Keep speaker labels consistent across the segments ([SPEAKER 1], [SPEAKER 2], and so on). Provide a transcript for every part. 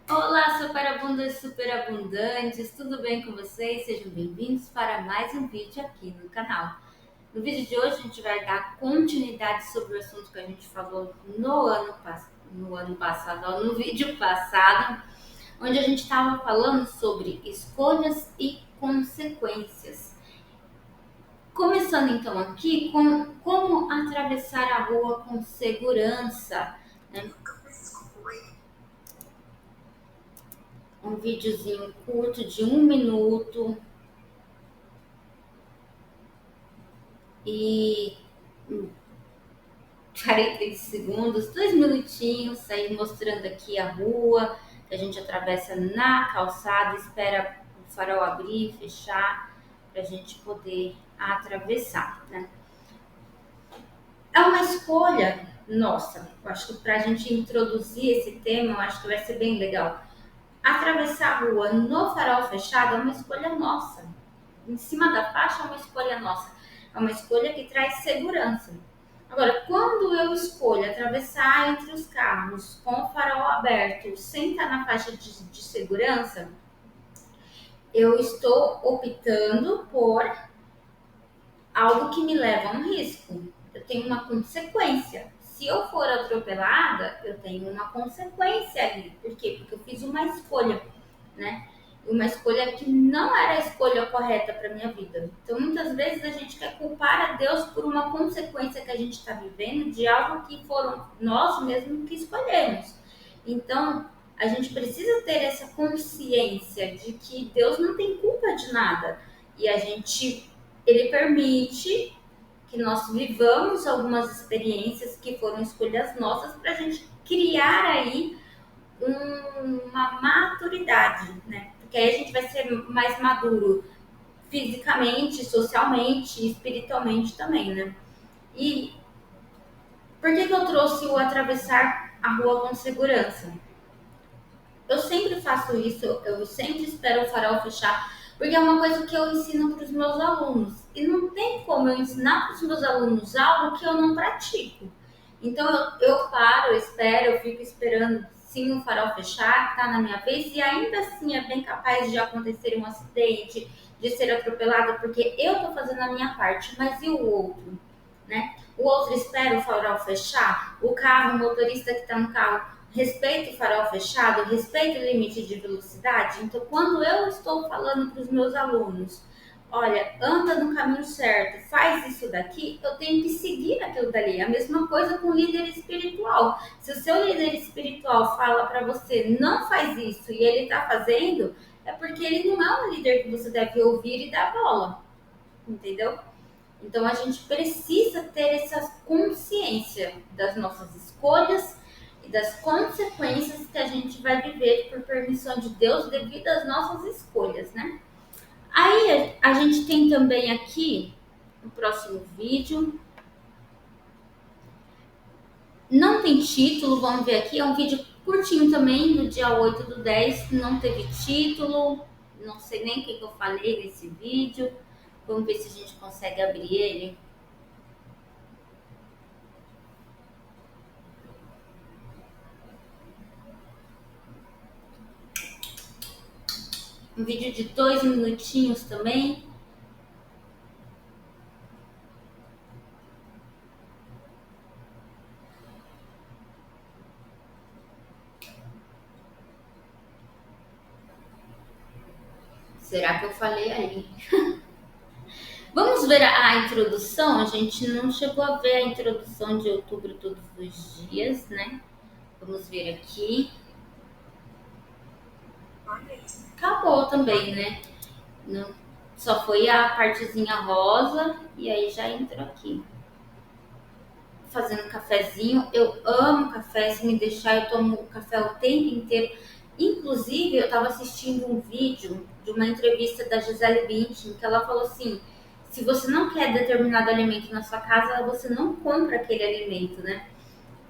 [SPEAKER 1] Olá, superabundas e superabundantes, tudo bem com vocês? Sejam bem-vindos para mais um vídeo aqui no canal. No vídeo de hoje a gente vai dar continuidade sobre o assunto que a gente falou no vídeo passado, onde a gente estava falando sobre escolhas e consequências. Começando então aqui com como atravessar a rua com segurança, né? Um videozinho curto de 1 minuto e 40 segundos, 2 minutinhos, aí mostrando aqui a rua, que a gente atravessa na calçada, espera o farol abrir, fechar, para a gente poder atravessar, né? É uma escolha nossa. Eu acho que para a gente introduzir esse tema, eu acho que vai ser bem legal. Atravessar a rua no farol fechado é uma escolha nossa. Em cima da faixa é uma escolha nossa. É uma escolha que traz segurança. Agora, quando eu escolho atravessar entre os carros com o farol aberto, sem estar na faixa de segurança, eu estou optando por algo que me leva a um risco. Eu tenho uma consequência. Se eu for atropelada, eu tenho uma consequência ali. Por quê? Porque eu fiz uma escolha, né? Uma escolha que não era a escolha correta para minha vida. Então, muitas vezes a gente quer culpar a Deus por uma consequência que a gente está vivendo de algo que foram nós mesmos que escolhemos. Então, a gente precisa ter essa consciência de que Deus não tem culpa de nada. E ele permite que nós vivamos algumas experiências que foram escolhas nossas para a gente criar aí uma maturidade, né? Porque aí a gente vai ser mais maduro fisicamente, socialmente, espiritualmente também, né? E por que eu trouxe o atravessar a rua com segurança? Eu sempre faço isso, eu sempre espero o farol fechar, porque é uma coisa que eu ensino para os meus alunos. E não tem como eu ensinar para os meus alunos algo que eu não pratico. Então eu paro, eu espero, eu fico esperando sim o farol fechar, que tá na minha vez, e ainda assim é bem capaz de acontecer um acidente, de ser atropelada, porque eu tô fazendo a minha parte, mas e o outro, né? O outro espera o farol fechar, o carro, o motorista que está no carro respeita o farol fechado, respeita o limite de velocidade. Então, quando eu estou falando para os meus alunos, olha, anda no caminho certo, faz isso daqui, eu tenho que seguir aquilo dali. A mesma coisa com o líder espiritual. Se o seu líder espiritual fala para você, não faz isso, e ele está fazendo, é porque ele não é um líder que você deve ouvir e dar bola, entendeu? Então, a gente precisa ter essa consciência das nossas escolhas e das consequências que a gente vai viver por permissão de Deus devido às nossas escolhas, né? Aí a gente tem também aqui no próximo vídeo, não tem título, vamos ver aqui, é um vídeo curtinho também, do dia 8/10, não teve título, não sei nem o que eu falei nesse vídeo, vamos ver se a gente consegue abrir ele. Um vídeo de 2 minutinhos também. Será que eu falei aí? Vamos ver a introdução? A gente não chegou a ver a introdução de outubro todos os dias, né? Vamos ver aqui. Acabou também, né? Não, só foi a partezinha rosa e aí já entrou aqui. Fazendo cafezinho. Eu amo café, se me deixar eu tomo café o tempo inteiro. Inclusive, eu estava assistindo um vídeo de uma entrevista da Gisele Bündchen, que ela falou assim, se você não quer determinado alimento na sua casa, você não compra aquele alimento, né?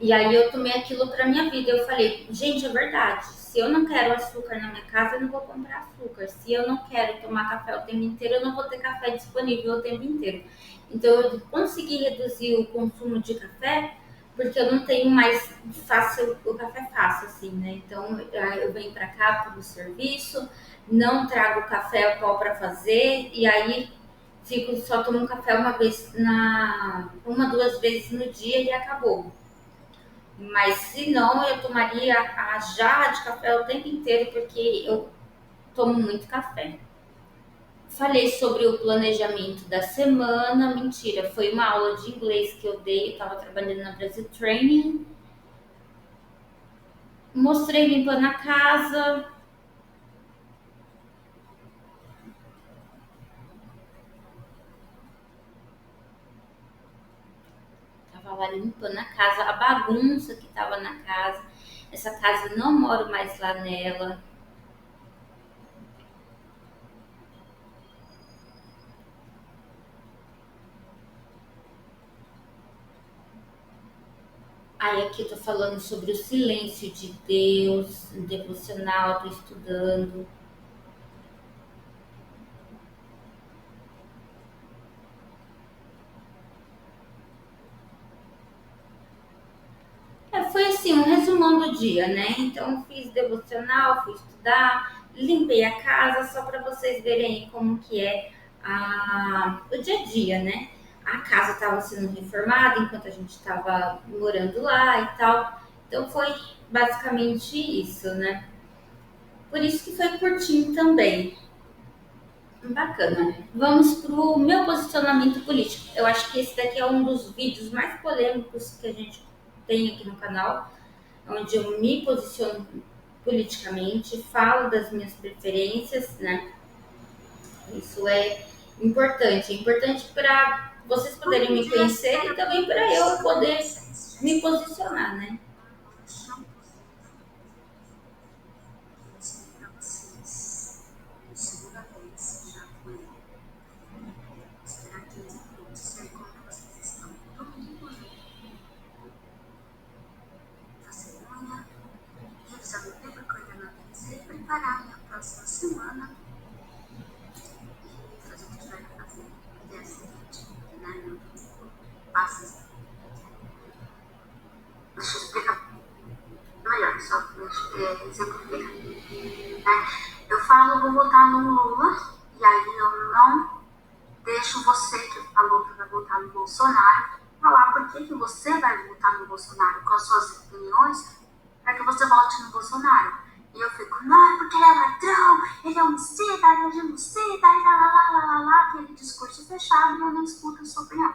[SPEAKER 1] E aí eu tomei aquilo para minha vida. Eu falei, gente, é verdade. Se eu não quero açúcar na minha casa, eu não vou comprar açúcar. Se eu não quero tomar café o tempo inteiro, eu não vou ter café disponível o tempo inteiro. Então, eu consegui reduzir o consumo de café porque eu não tenho mais fácil o café fácil, assim, né? Então, eu venho para cá para o serviço, não trago café ao pó para fazer, e aí só tomo um café uma, duas vezes no dia e acabou. Mas se não, eu tomaria a jarra de café o tempo inteiro, porque eu tomo muito café. Falei sobre o planejamento da semana. Mentira, foi uma aula de inglês que eu dei. Eu estava trabalhando na Brasil Training. Mostrei limpando a casa. Tava lá limpando a casa, a bagunça que tava na casa. Essa casa não moro mais lá nela. Aí aqui eu tô falando sobre o silêncio de Deus, devocional, tô estudando. Foi assim, um resumão do dia, né? Então, fiz devocional, fui estudar, limpei a casa, só para vocês verem como que é o dia a dia, né? A casa estava sendo reformada enquanto a gente estava morando lá e tal. Então, foi basicamente isso, né? Por isso que foi curtinho também. Bacana. Vamos para o meu posicionamento político. Eu acho que esse daqui é um dos vídeos mais polêmicos que a gente tem aqui no canal, onde eu me posiciono politicamente, falo das minhas preferências, né? Isso é importante para vocês poderem me conhecer e também para eu poder me posicionar, né?
[SPEAKER 2] Melhor, só exemplificar. Eu falo, vou votar no Lula, e aí eu não deixo você que falou que vai votar no Bolsonaro falar por que você vai votar no Bolsonaro, com as suas opiniões, para que você vote no Bolsonaro. E eu fico, não, é porque ele é ladrão, ele é homicida, ele é genocida, aquele discurso fechado, e eu não escuto a sua opinião.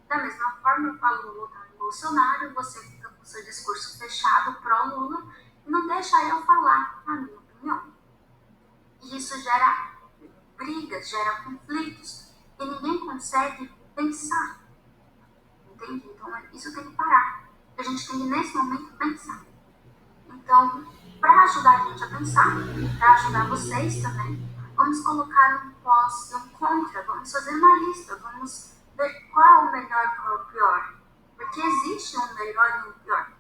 [SPEAKER 2] Da mesma forma, eu falo, vou votar no Bolsonaro, você fica com o seu discurso fechado pró-Lula, e não deixa eu falar a minha opinião. E isso gera brigas, gera conflitos, e ninguém consegue pensar, entende? Então, isso tem que parar. A gente tem que, nesse momento, pensar. Então, para ajudar a gente a pensar, para ajudar vocês também, vamos colocar um pós e um contra, vamos fazer uma lista, vamos ver qual é o melhor e qual é o pior. Porque existe um melhor e um pior.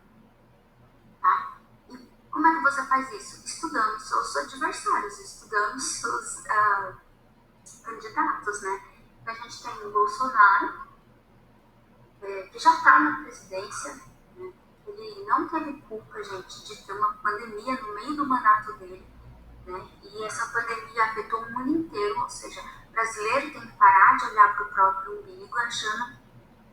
[SPEAKER 2] Tá? E como é que você faz isso? Estudando os adversários, estudando os candidatos, né? A gente tem o Bolsonaro, que já está na presidência, né? Ele não teve culpa, gente, de ter uma pandemia no meio do mandato dele, né? E essa pandemia afetou o mundo inteiro, ou seja, o brasileiro tem que parar de olhar para o próprio umbigo achando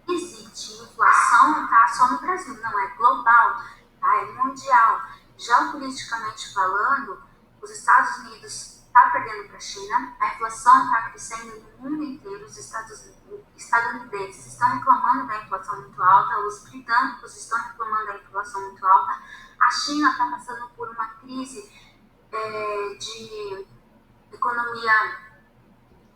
[SPEAKER 2] que existe inflação, tá? Só no Brasil, não, é global, tá? É mundial. Geopoliticamente falando, os Estados Unidos está perdendo para a China, a inflação está crescendo no mundo inteiro, os estadunidenses estão reclamando da inflação muito alta, os britânicos estão reclamando da inflação muito alta, a China está passando por uma crise de economia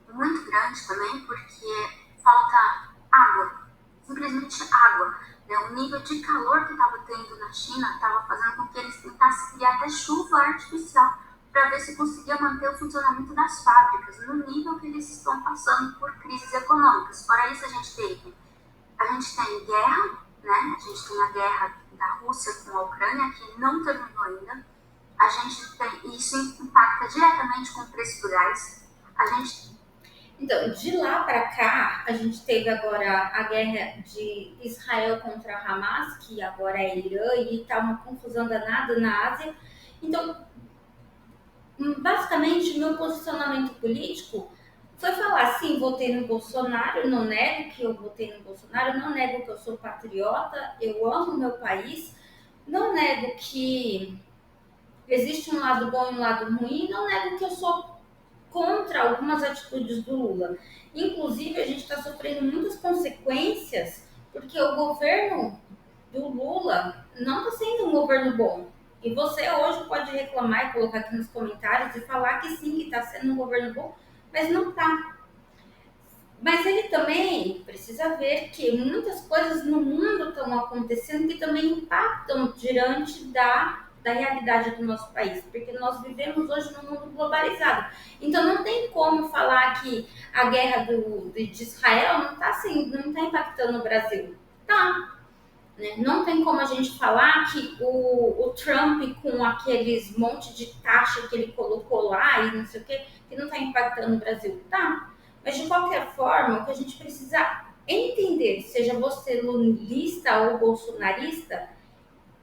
[SPEAKER 2] muito grande também, porque falta água, simplesmente água. O nível de calor que estava tendo na China estava fazendo com que eles tentassem criar até chuva artificial para ver se conseguia manter o funcionamento das fábricas no nível que eles estão passando por crises econômicas. Fora isso, a gente tem guerra, né? A gente tem a guerra da Rússia com a Ucrânia, que não terminou ainda. a gente tem, isso impacta diretamente com o preço do gás. A gente
[SPEAKER 1] Então, de lá para cá, a gente teve agora a guerra de Israel contra Hamas, que agora é Irã, e está uma confusão danada na Ásia. Então, basicamente, meu posicionamento político foi falar, sim, votei no Bolsonaro, não nego que eu votei no Bolsonaro, não nego que eu sou patriota, eu amo meu país, não nego que existe um lado bom e um lado ruim, não nego que eu sou contra algumas atitudes do Lula. Inclusive, a gente está sofrendo muitas consequências porque o governo do Lula não está sendo um governo bom. E você hoje pode reclamar e colocar aqui nos comentários e falar que sim, que está sendo um governo bom, mas não está. Mas ele também precisa ver que muitas coisas no mundo estão acontecendo que também impactam diante da realidade do nosso país, porque nós vivemos hoje num mundo globalizado. Então não tem como falar que a guerra de Israel não está assim, não tá impactando o Brasil. Tá, né? Não tem como a gente falar que o Trump, com aqueles monte de taxa que ele colocou lá e não sei o que não está impactando o Brasil. Tá. Mas de qualquer forma, o que a gente precisa entender, seja você lulista ou bolsonarista,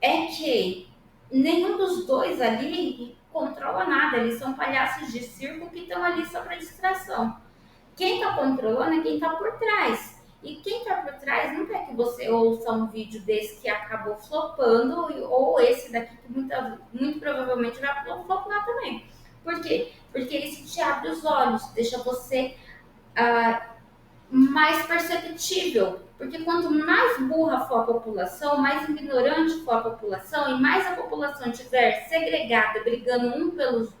[SPEAKER 1] é que nenhum dos dois ali controla nada. Eles são palhaços de circo que estão ali só para distração. Quem está controlando é quem está por trás. E quem está por trás não quer que você ouça um vídeo desse que acabou flopando, ou esse daqui que muito provavelmente vai flopar também. Por quê? Porque isso te abre os olhos, deixa você mais perceptível. Porque quanto mais burra for a população, mais ignorante for a população, e mais a população estiver segregada, brigando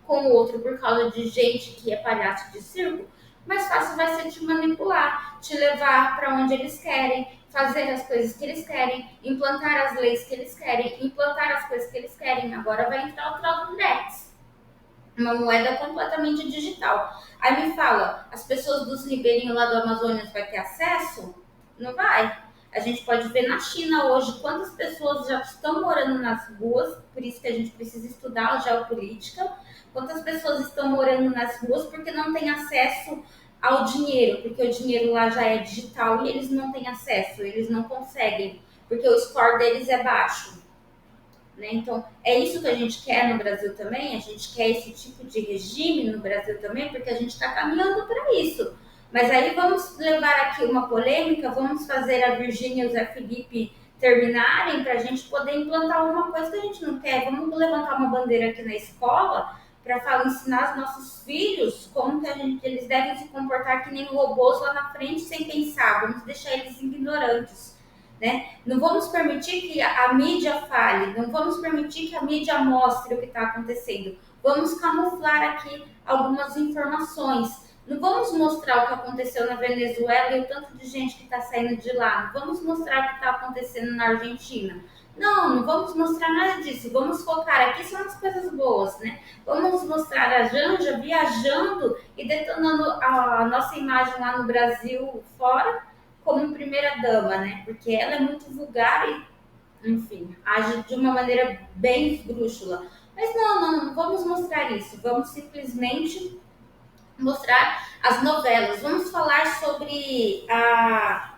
[SPEAKER 1] com o outro por causa de gente que é palhaço de circo, mais fácil vai ser te manipular, te levar para onde eles querem, fazer as coisas que eles querem, implantar as leis que eles querem, implantar as coisas que eles querem. Agora vai entrar o tal do Dex, uma moeda completamente digital. Aí me fala, as pessoas dos ribeirinhos lá do Amazonas vai ter acesso? Não vai. A gente pode ver na China hoje quantas pessoas já estão morando nas ruas, por isso que a gente precisa estudar a geopolítica, quantas pessoas estão morando nas ruas porque não têm acesso ao dinheiro, porque o dinheiro lá já é digital e eles não têm acesso, eles não conseguem, porque o score deles é baixo. Né? Então, é isso que a gente quer no Brasil também, a gente quer esse tipo de regime no Brasil também, porque a gente está caminhando para isso. Mas aí vamos levar aqui uma polêmica, vamos fazer a Virgínia e o Zé Felipe terminarem para a gente poder implantar uma coisa que a gente não quer. Vamos levantar uma bandeira aqui na escola para ensinar os nossos filhos como que eles devem se comportar que nem robôs lá na frente sem pensar. Vamos deixar eles ignorantes. Né? Não vamos permitir que a mídia fale, não vamos permitir que a mídia mostre o que está acontecendo. Vamos camuflar aqui algumas informações. Não vamos mostrar o que aconteceu na Venezuela e o tanto de gente que está saindo de lá. Não vamos mostrar o que está acontecendo na Argentina. Não vamos mostrar nada disso. Vamos focar aqui só nas coisas boas, né? Vamos mostrar a Janja viajando e detonando a nossa imagem lá no Brasil fora como primeira dama, né? Porque ela é muito vulgar e, enfim, age de uma maneira bem esdrúxula. Mas não vamos mostrar isso. Vamos simplesmente mostrar as novelas. Vamos falar sobre a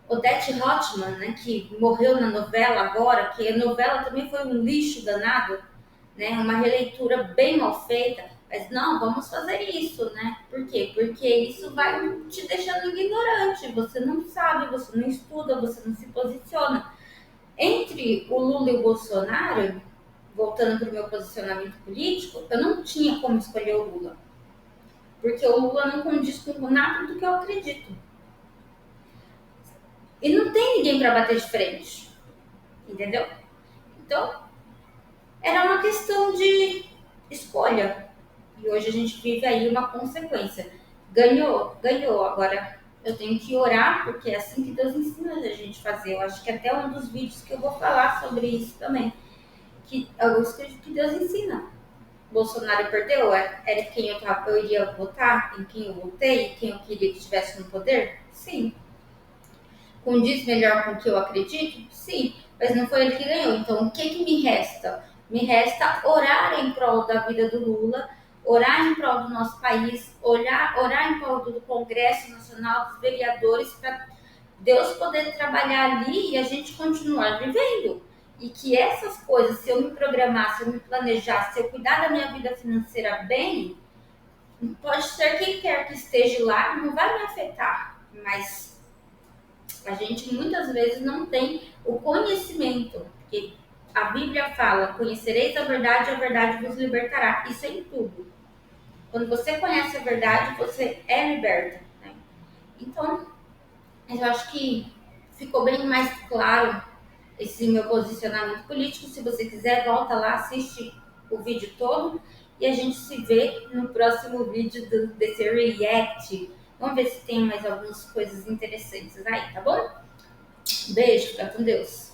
[SPEAKER 1] Odete Roitman, né? Que morreu na novela agora, que a novela também foi um lixo danado, né? Uma releitura bem mal feita. Mas não, vamos fazer isso, né? Por quê? Porque isso vai te deixando ignorante. Você não sabe, você não estuda, você não se posiciona. Entre o Lula e o Bolsonaro, voltando para o meu posicionamento político, eu não tinha como escolher o Lula. Porque o Lula não condiz com nada do que eu acredito. E não tem ninguém para bater de frente. Entendeu? Então, era uma questão de escolha. E hoje a gente vive aí uma consequência. Ganhou. Agora eu tenho que orar, porque é assim que Deus ensina a gente fazer. Eu acho que até um dos vídeos que eu vou falar sobre isso também. Que alguns que Deus ensina. Bolsonaro perdeu? Era quem eu iria votar? Em quem eu votei? Quem eu queria que estivesse no poder? Sim. Condiz melhor com o que eu acredito? Sim. Mas não foi ele que ganhou. Então o que me resta? Me resta orar em prol da vida do Lula, orar em prol do nosso país, orar em prol do Congresso Nacional, dos vereadores, para Deus poder trabalhar ali e a gente continuar vivendo. E que essas coisas, se eu me programar, se eu me planejar, se eu cuidar da minha vida financeira bem, pode ser quem quer que esteja lá, não vai me afetar. Mas a gente muitas vezes não tem o conhecimento. Porque a Bíblia fala, conhecereis a verdade vos libertará. Isso é em tudo. Quando você conhece a verdade, você é liberta. Né? Então, eu acho que ficou bem mais claro esse meu posicionamento político. Se você quiser, volta lá, assiste o vídeo todo e a gente se vê no próximo vídeo desse react. Vamos ver se tem mais algumas coisas interessantes aí, tá bom? Beijo, fica com Deus.